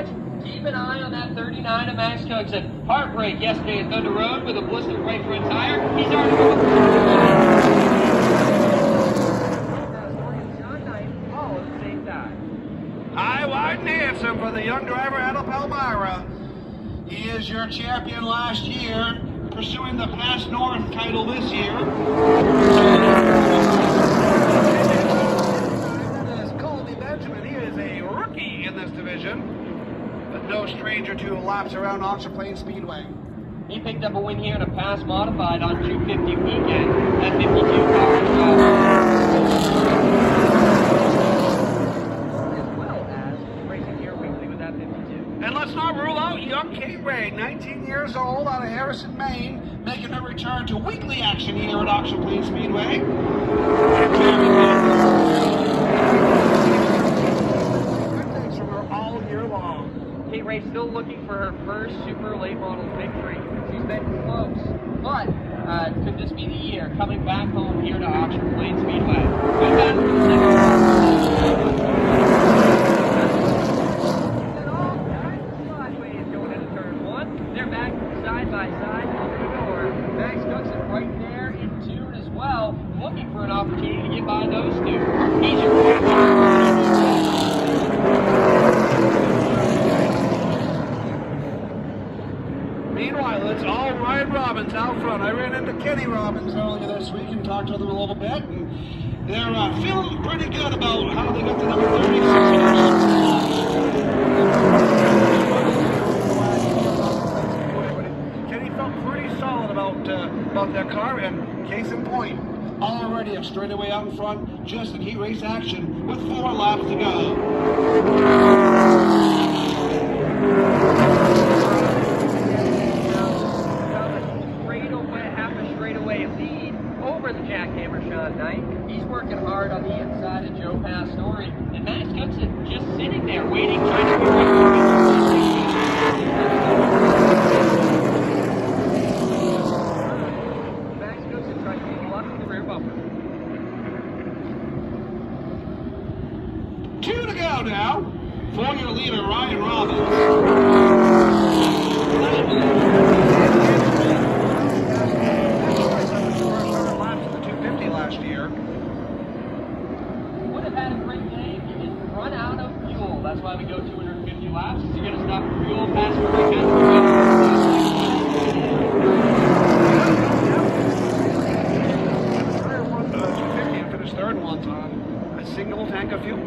backstretch. Keep an eye on that 39 of Max Cookson. Heartbreak yesterday at Thunder Road with a blistered right front tire. He's already High, wide, and handsome for the young driver out of Palmyra. He is your champion last year, pursuing the Pass North title this year. That is Colby Benjamin. He is a rookie in this division, but no stranger to laps around Oxford Plains Speedway. He picked up a win here in a Pass Modified on 250 weekend. That 52 car as well as racing here weekly with that 52. And let's not rule out young Kate Ray, 19 years old, out of Harrison, Maine, making her return to weekly action here at Oxford Plains Speedway. Good things from her all year long. Kate Ray still looking for her first super late model victory. She's been close, but could this be the year? Coming back home here to Oxford Plains Speedway. Good battle for the second. They're back side by side over the door. Max Cookson right there in tune as well, looking for an opportunity to get by those two. He's your Meanwhile, it's all Ryan Robbins out front. I ran into Kenny Robbins earlier this week and talked to them a little bit, and they're feeling pretty good about how they got to number 36. About their car, and case in point, already a straightaway out in front, just in heat race action with 4 laps to go. Half a straightaway lead over the jackhammer Sean Knight. He's working hard on the inside of Joe Pastore, and Max Cookson just sitting there waiting, trying to figure out. Two to go now for your leader, Ryan Robbins. Laps of the 250 last year. Would have had a great day if he didn't run out of fuel. That's why we go 250 laps. You're going to stop for fuel, pass for the third one on a single tank of fuel.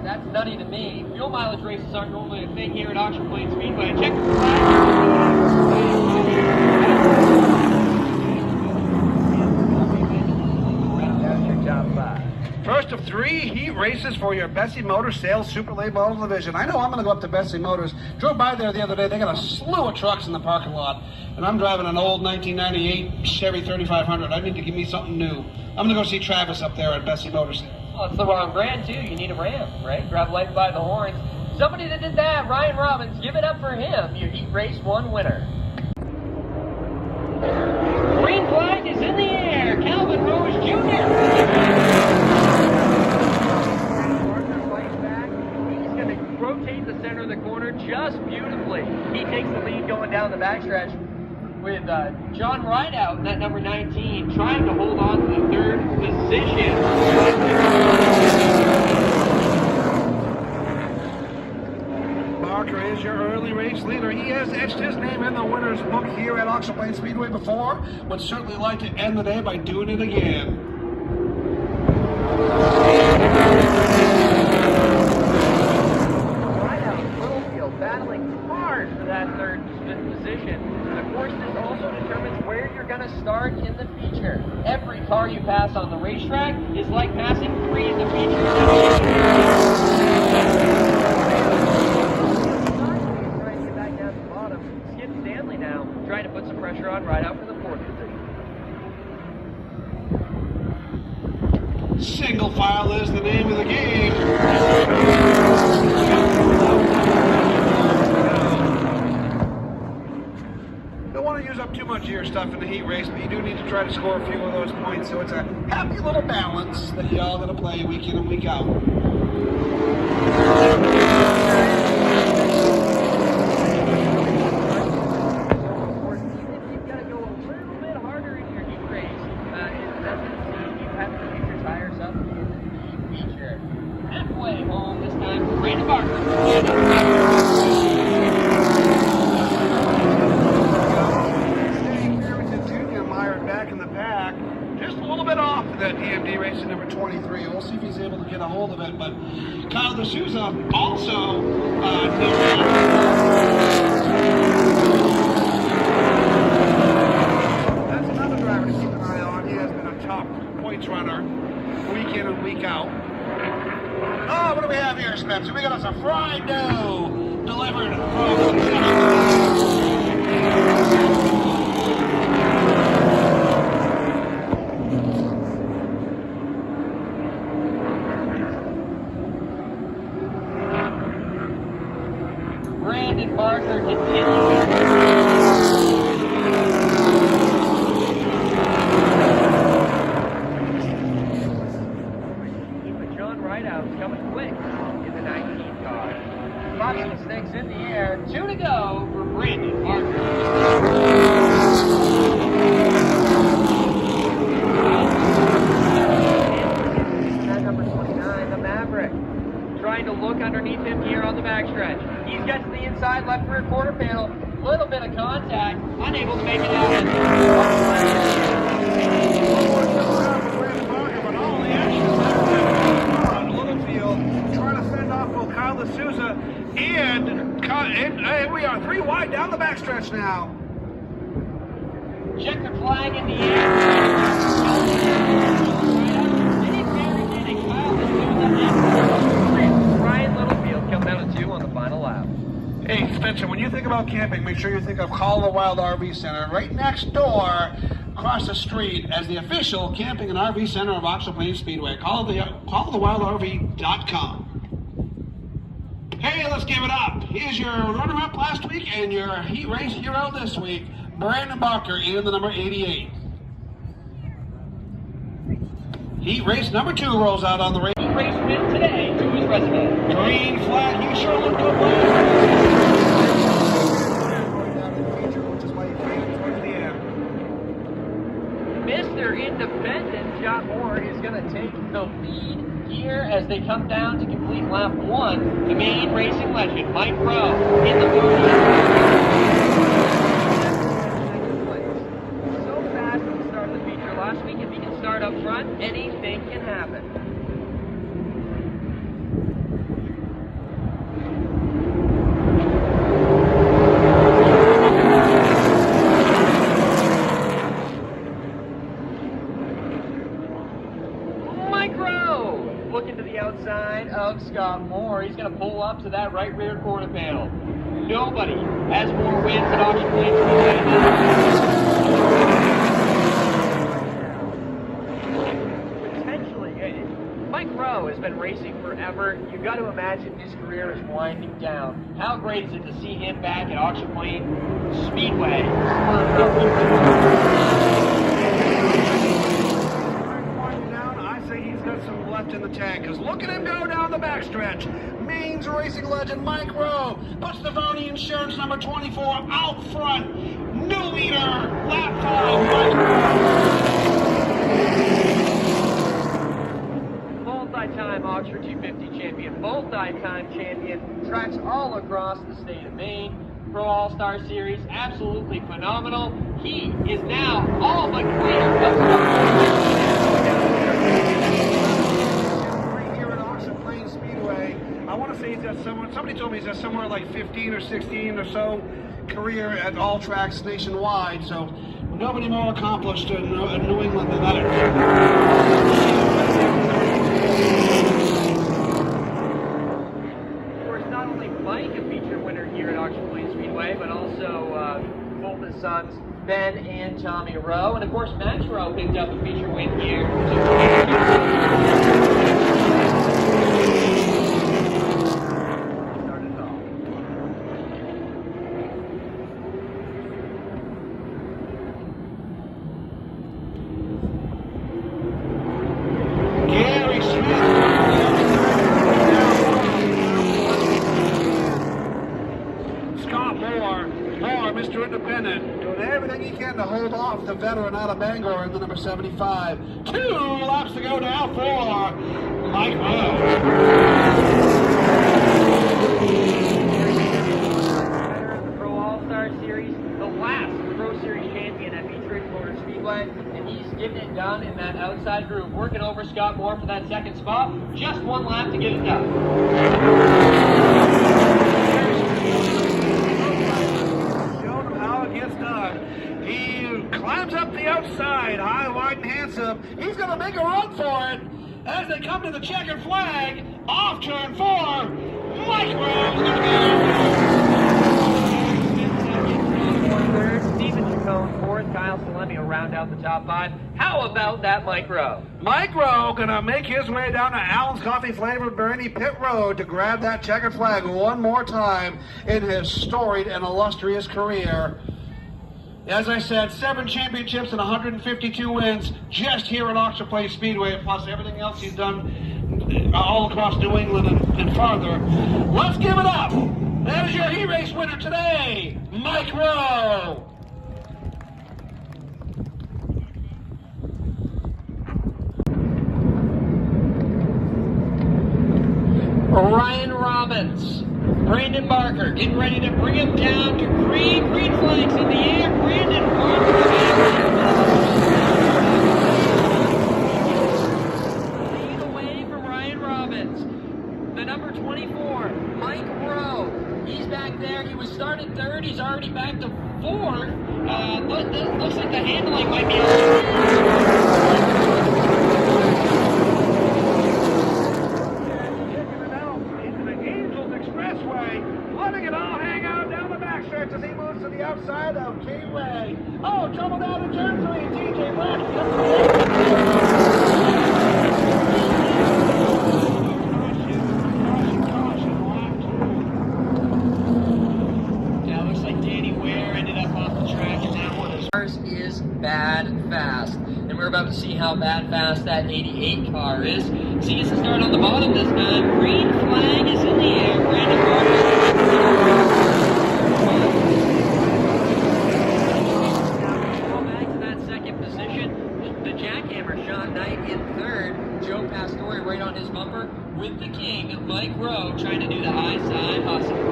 That's nutty to me. Fuel mileage races aren't normally a thing here at Oxford Plains Speedway. Check the First of 3 heat races for your Bessie Motors Sales Super Late Model Division. I know I'm going to go up to Bessie Motors. Drove by there the other day. They got a slew of trucks in the parking lot. And I'm driving an old 1998 Chevy 3500. I need to give me something new. I'm going to go see Travis up there at Bessie Motors. Well, it's the wrong brand, too. You need a Ram, right? Grab life by the horns. Somebody that did that, Ryan Robbins. Give it up for him, your Heat Race 1 winner. Green flag is in the air. Calvin Rose Jr. Rotate the center of the corner just beautifully. He takes the lead going down the backstretch with John Rideout in that number 19 trying to hold on to the 3rd position. Barker is your early race leader. He has etched his name in the winner's book here at Oxford Plains Speedway before. Would certainly like to end the day by doing it again. Battling hard for that 3rd position. The course this also determines where you're going to start in the feature. Every car you pass on the racetrack is like passing 3 in the feature. Trying to get back down to the bottom. Skip Stanley now trying to put some pressure on right out for the 4th position. Single file is the name of the game. Don't want to use up too much of your stuff in the heat race, but you do need to try to score a few of those points, so it's a happy little balance that y'all got to play week in and week out. Back in the pack, just a little bit off of that DMD racing number 23. We'll see if he's able to get a hold of it. But Kyle D'Souza also that's another driver to keep an eye on. He has been a top points runner week in and week out. Oh, what do we have here, Spencer? We got us a fried dough delivered from Brandon Barker continues. John Rideout's coming quick in the 19 car. Boxing stakes in the air. 2 to go for Brandon Barker. Number 29, the Maverick. Trying to look underneath him here on the backstretch. He's got to the inside left rear quarter panel. Little bit of contact. Unable to make it happen. Trying to fend off both Kyle D'Souza and we are 3 wide down the backstretch now. Checkered flag in the air. Ryan Littlefield comes out of 2 on the final lap. Hey, Spencer, when you think about camping, make sure you think of Call the Wild RV Center. Right next door, across the street, as the official camping and RV center of Oxford Plains Speedway. Callthewildrv.com. Hey, let's give it up. Here's your runner-up last week and your heat race hero this week, Brandon Barker in the number 88. Heat race number 2 rolls out on the race. Heat race win today to his resume. Green flag, you sure look good. Mr. Independent, John Moore, is going to take the lead here as they come down to complete lap 1. The main racing legend, Mike Rowe, in the booth. So fast to start the feature last week. If he can start up front, anything can happen. Looking to the outside of Scott Moore. He's going to pull up to that right rear quarter panel. Nobody has more wins at Oxford Plains Speedway. Potentially, Mike Rowe has been racing forever. You've got to imagine his career is winding down. How great is it to see him back at Oxford Plains Speedway? Left in the tank, because look at him go down the backstretch. Maine's racing legend Mike Rowe puts the Verney Insurance number 24 out front. New leader, lap 5, Mike Rowe. Multi-time Oxford 250 champion, multi-time champion, tracks all across the state of Maine. Pro All-Star Series, absolutely phenomenal. He is now all but clear. I want to say he's got somebody told me he's got somewhere like 15 or 16 or so career at all tracks nationwide, so nobody more accomplished in New England than that. Of course, not only Mike a feature winner here at Oxford Plains Speedway, but also both his sons, Ben and Tommy Rowe, and of course Max Rowe picked up a feature win here. Mr. Independent, doing everything he can to hold off the veteran out of Bangor in the number 75. 2 laps to go now for Mike Rowe. Scott Moore for that second spot. Just one lap to get it done. Showed him how it gets done. He climbs up the outside, high, wide, and handsome. He's going to make a run for it as they come to the checkered flag. Off turn 4. Mike Rowe's going to Third, Stephen Chacon fourth, Kyle Salemi will round out the top 5. How about that Mike Rowe? Mike Rowe gonna make his way down to Allen's Coffee Flavored Bernie Pit Road to grab that checkered flag one more time in his storied and illustrious career. As I said, 7 championships and 152 wins just here at Auction Place Speedway, plus everything else he's done all across New England and farther. Let's give it up. That is your Heat Race winner today, Mike Rowe. Ryan Robbins, Brandon Barker getting ready to bring him down to green flags in the air. Brandon Barker lead away from Ryan Robbins. The number 24, Mike Rowe. He's back there. He was started third. He's already back to fourth. Looks like the handling might be letting it all hang out down the backstretch as he moves to the outside of Speedway. Oh, trouble down in turn 3. TJ Black. Now it looks like Danny Ware ended up off the track in that one. Ours is bad fast. And we're about to see how bad fast that 88 car is. So he gets to start on the bottom this time. Green flag is in the air. Brandon Barker. Now back to that second position. The jackhammer Sean Knight in third. Joe Pastore right on his bumper with the king, Mike Rowe, trying to do the high side hustle.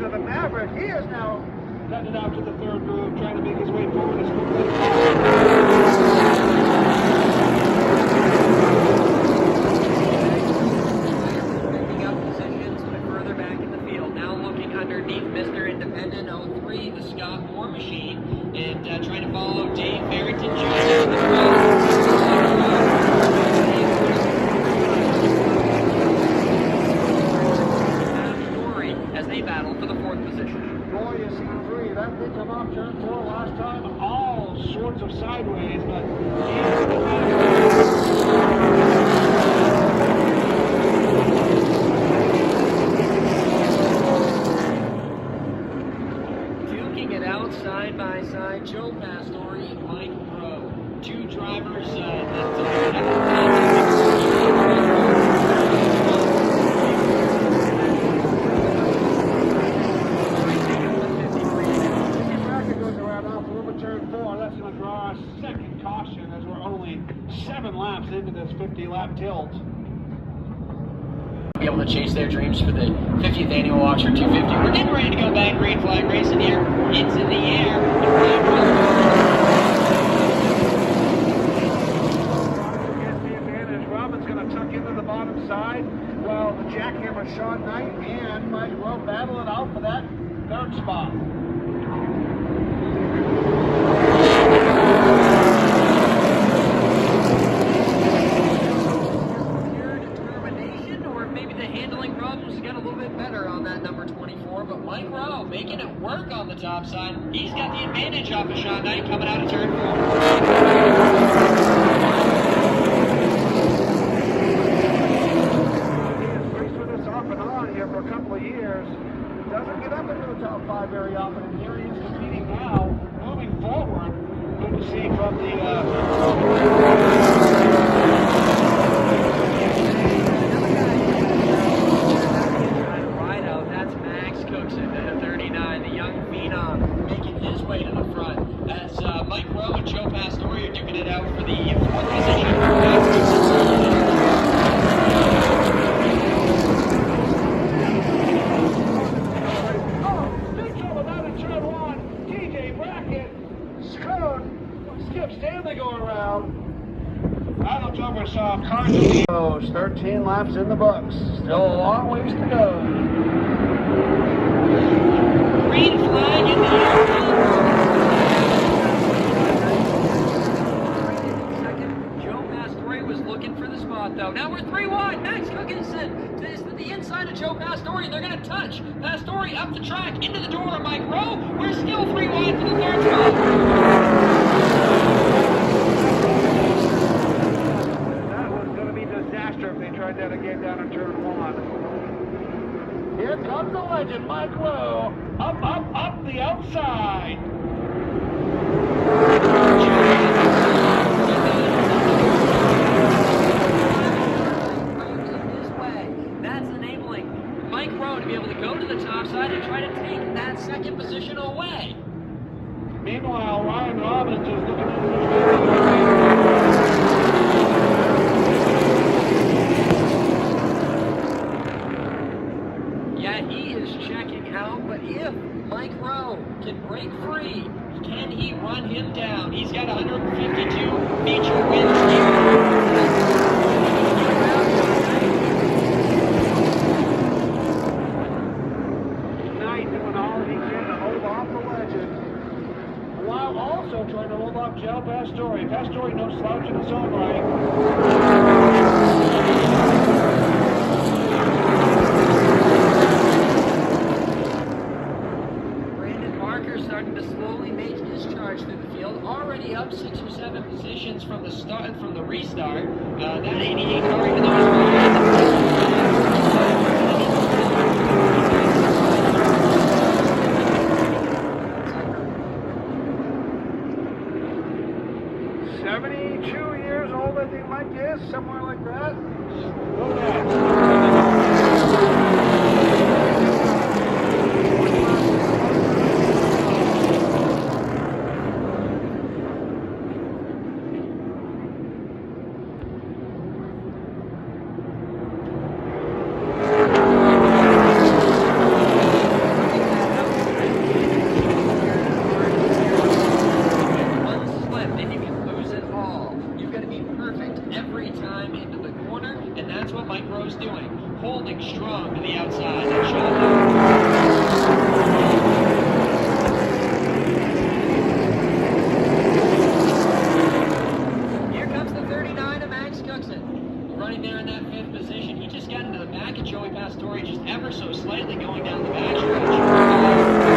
The Maverick, he is now headed out to the third groove, trying to make his way forward as quickly as possible. Picking up positions further back in the field. Now looking underneath Mr. Independent 03, the Scott Moore machine, and trying to follow Dave Barrington Jr. as they battle for the fourth position. Boy, you see 3. That did come off turn 4 last time. All sorts of sideways, but duking it out side by side. Joe Pastore and Mike Rowe. 2 drivers second caution as we're only 7 laps into this 50-lap tilt. Be able to chase their dreams for the 50th annual Auction 250. We're getting ready to go back. Green flag racing here. It's in the air. Gets the advantage. Robin's going to tuck into the bottom side while the jackhammer Sean Knight and Mike Rowe battle it out for that third spot. But Mike Rowe making it work on the top side. He's got the advantage off of Sean Knight coming out of turn 4. He has raced with us off and on here for a couple of years. Doesn't get up into the top 5 very often, and here he is competing now, moving forward. Good to see from the the young phenom making his way to the front as Mike Rowe and Joe Pastore are duking it out for the fourth position. bracket. Skip Stanley going around. I looked over and saw Carson. 13 laps in the books. Still a long ways to go. Green flag in the air. Second, Joe Pastore was looking for the spot, though. Now we're 3 wide. Max Cookinson is to the inside of Joe Pastore. They're going to touch. Pastore up the track, into the door of Mike Rowe. We're still 3 wide for the third spot. That was going to be disaster if they tried that again down in turn 1. Here comes the legend, Mike Rowe. Up the outside. That's enabling Mike Rowe to be able to go to the top side and try to take that second position away. Meanwhile, Ryan Robbins is looking at the He is checking out, but if Mike Rowe can break free, can he run him down? He's got 152 feature wins here. Knight doing all he can to hold off the legend, while also trying to hold off Joe Pastore. Pastore no slouch in his own right. Starting to slowly make his charge through the field. Already up 6 or 7 positions from the start, from the restart. That 88 car, even though it's 72 years old, I think Mike is, somewhere like that. Look at that. holding strong to the outside. Here comes the 39 of Max Cookson. Running there in that 5th position. He just got into the back of Joey Pastore just ever so slightly going down the backstretch.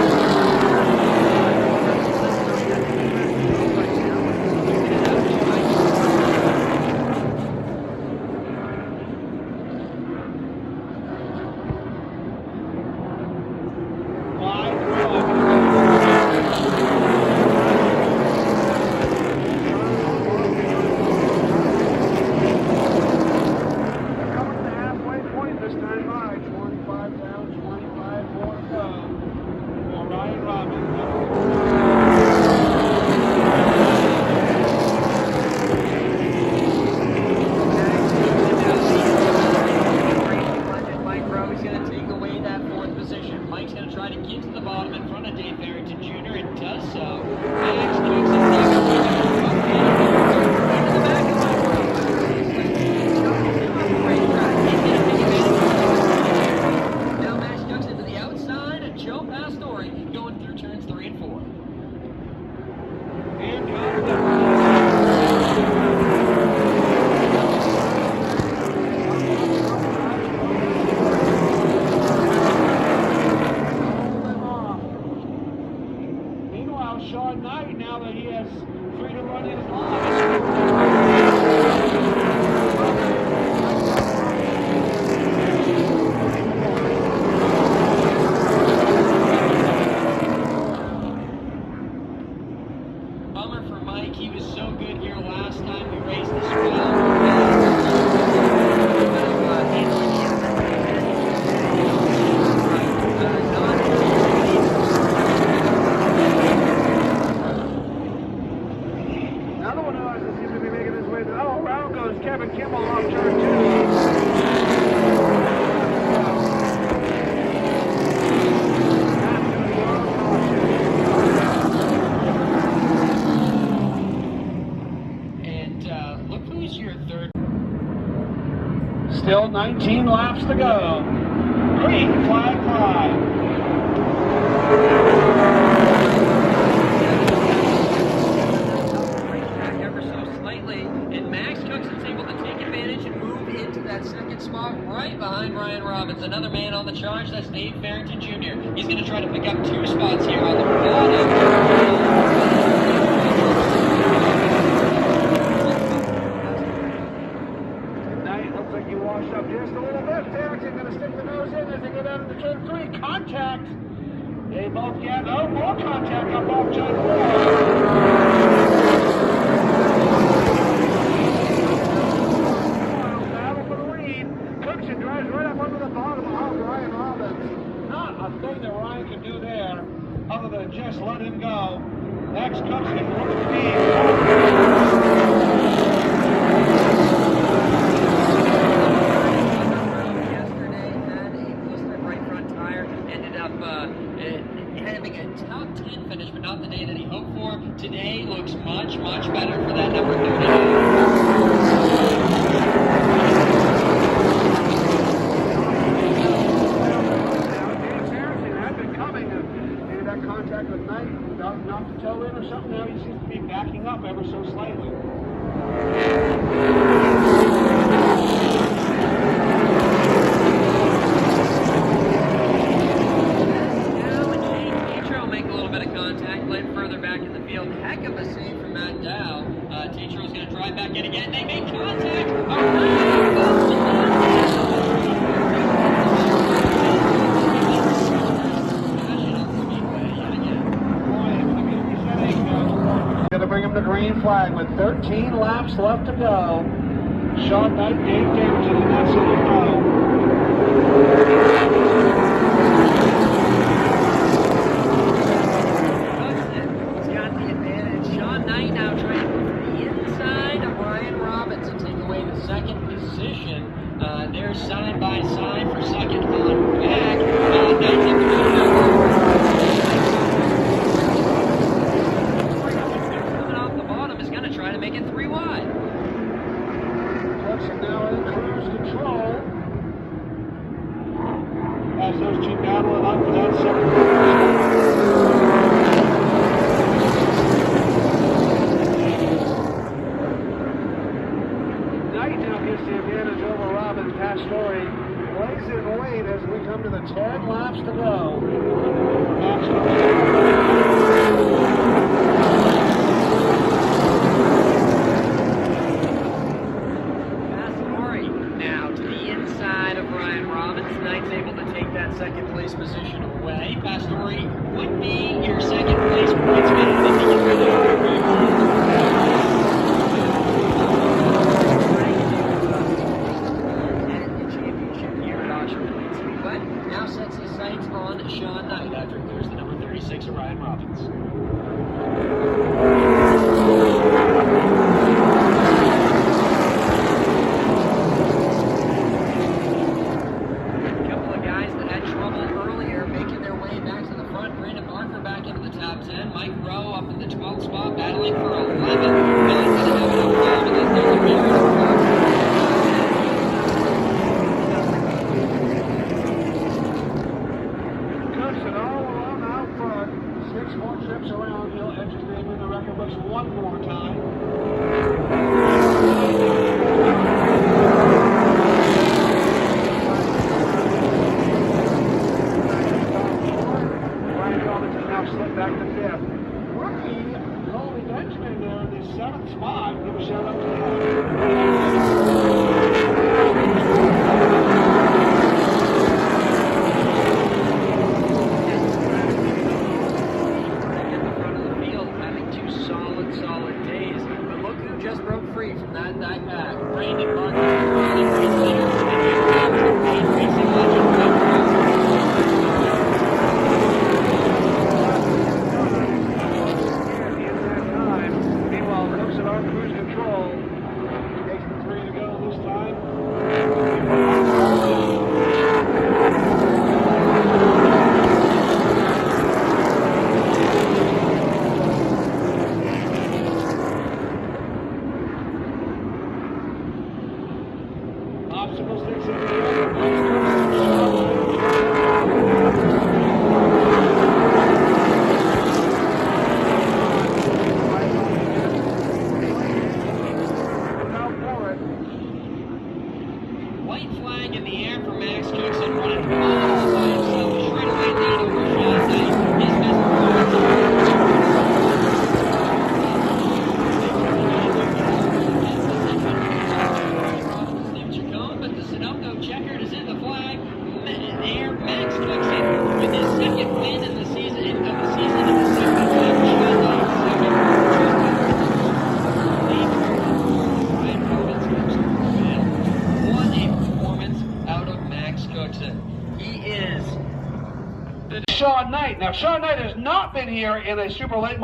Still 19 laps to go. Green flag fly. Ever so slightly, and Max Cook's able to take advantage and move into that second spot right behind Ryan Robbins. Another man on the charge, that's Dave Farrington Jr. He's going to try to pick up 2 spots here on the bottom. Looks like you washed up just a little bit. Farrington going to stick the nose in as they get out of the turn 3. Contact. They both get, oh, more contact on both John battle for the lead. Cookson drives right up under the bottom of Ryan Robbins. Not a thing that Ryan can do there other than just let him go. Max Cookson for the speed. Having a top 10 finish, but not the day that he hoped for. Today looks much, much better for that number 39. Had been coming and that contact with Knight, not to toe in or something. Now he seems to be backing up ever so slightly. Further back in the field, heck of a save from Matt Dow. Tetro's going to drive back in again. They make contact. Going to bring him to green flag with 13 laps left to go. Sean Knight, Dave Farrington, and that's how you know. They're side by side for second on back. Coming off the bottom is going to try to make it 3 wide. Cookson now in cruise control as those two battling up for that second the advantage over Robbins. Story lays it in wait as we come to the 10 laps to go. Story now to the inside of Ryan Robbins. Knight's able to take that second place position away. Pastore would be your second place points man if he gets rid of now sets his sights on Sean Knight after he clears the number 36 of Ryan Robbins. A couple of guys that had trouble earlier making their way back to the front. Brandon Barker back into the top 10. Mike Rowe up in the 12th spot, battling for 11. Not going to have enough time in that third year. Around, he'll edge his name in the record books one more time. Ryan Robbins has now slipped back to 5th. Rookie Colby Benjamin there in the 7th spot. Give a shout out to him. Solid days, but look who just broke free from that backpack. Brandon Barker, really great leader, and here comes the main racing legend. Meanwhile, Cookson on cruise control. Takes the 3 to go this time. Sean Knight. Now, Sean Knight has not been here in a super late model.